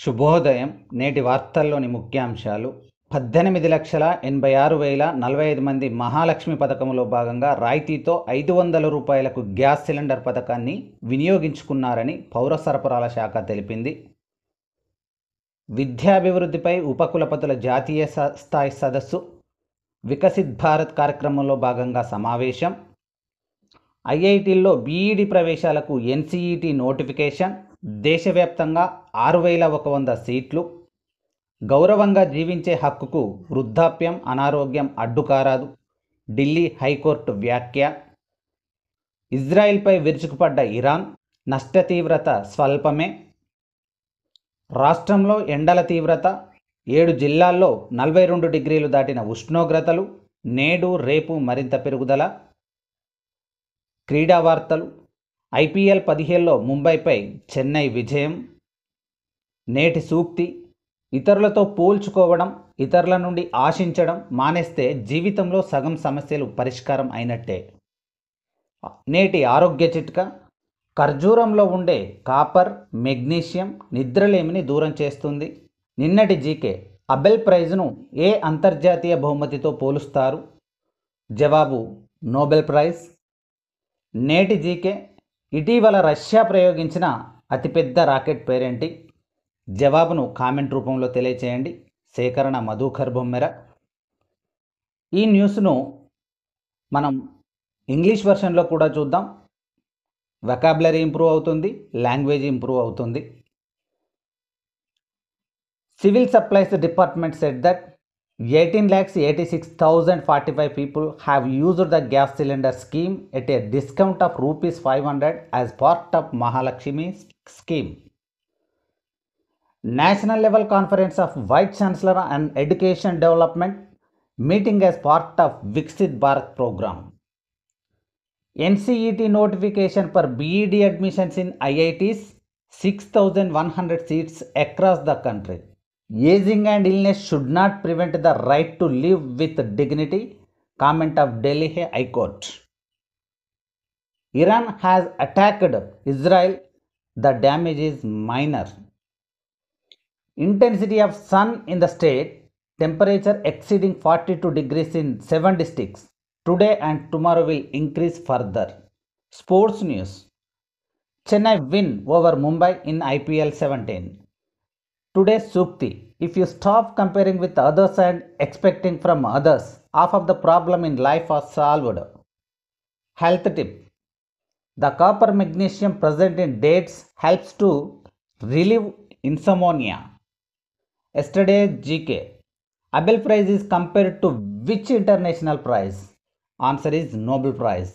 శుభోదయం. నేటి వార్తల్లోని ముఖ్యాంశాలు. 18,86,045 మంది మహాలక్ష్మి పథకంలో భాగంగా రాయితీతో రూ. 500 గ్యాస్ సిలిండర్ పథకాన్ని వినియోగించుకున్నారని పౌర సరఫరాల శాఖ తెలిపింది. విద్యాభివృద్ధిపై ఉపకులపతుల జాతీయ స్థాయి సదస్సు వికసిత్ భారత్ కార్యక్రమంలో భాగంగా సమావేశం. ఐఐటీల్లో బీఈడీ ప్రవేశాలకు ఎన్సీఈటీ నోటిఫికేషన్. దేశవ్యాప్తంగా 6,100 సీట్లు. గౌరవంగా జీవించే హక్కుకు వృద్ధాప్యం, అనారోగ్యం అడ్డుకారాదు. ఢిల్లీ హైకోర్టు వ్యాఖ్య. ఇజ్రాయిల్పై విరుచుకుపడ్డ ఇరాన్. నష్ట తీవ్రత స్వల్పమే. రాష్ట్రంలో ఎండల తీవ్రత. 7 జిల్లాల్లో 42 డిగ్రీలు దాటిన ఉష్ణోగ్రతలు. నేడు రేపు మరింత పెరుగుదల. క్రీడా వార్తలు. ఐపీఎల్ 17లో ముంబైపై చెన్నై విజయం. నేటి సూక్తి. ఇతరులతో పోల్చుకోవడం, ఇతరుల నుండి ఆశించడం మానేస్తే జీవితంలో సగం సమస్యలు పరిష్కారం అయినట్టే. నేటి ఆరోగ్య చిట్కా. ఖర్జూరంలో ఉండే కాపర్, మెగ్నీషియం నిద్రలేమిని దూరం చేస్తుంది. నిన్నటి జీకే. అబెల్ ప్రైజ్ను ఏ అంతర్జాతీయ బహుమతితో పోలుస్తారు? జవాబు నోబెల్ ప్రైజ్. నేటి జీకే. ఇటీవల రష్యా ప్రయోగించిన అతిపెద్ద రాకెట్ పేరేంటి? జవాబును కామెంట్ రూపంలో తెలియచేయండి. సేకరణ మధుకర్ బొమ్మెర. ఈ న్యూస్ను మనం ఇంగ్లీష్ వెర్షన్లో కూడా చూద్దాం. వొకాబులరీ ఇంప్రూవ్ అవుతుంది, లాంగ్వేజ్ ఇంప్రూవ్ అవుతుంది. Civil supplies department said that 18,86,045 people have used the gas cylinder scheme at a discount of ₹500 as part of Mahalakshmi scheme. National level conference of Vice Chancellor and Education Development meeting as part of Viksit Bharat program. NCET notification for BEd admissions in IITs, 6,100 seats across the country. Aging and illness should not prevent the right to live with dignity. Comment of Delhi High Court. Iran has attacked Israel. The damage is minor. Intensity of sun in the state. Temperature exceeding 42 degrees in 7 districts. Today and tomorrow will increase further. Sports news. Chennai win over Mumbai in IPL 17. Today's Sukti. If you stop comparing with others and expecting from others, half of the problem in life are solved. Health tip. The copper magnesium present in dates helps to relieve insomnia. Yesterday's GK. Abel Prize is compared to which international prize? Answer is Nobel Prize.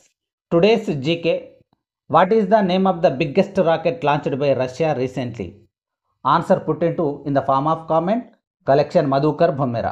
Today's GK. What is the name of the biggest rocket launched by Russia recently? Answer put into in the form of comment. Collection Madhukar Bhomera.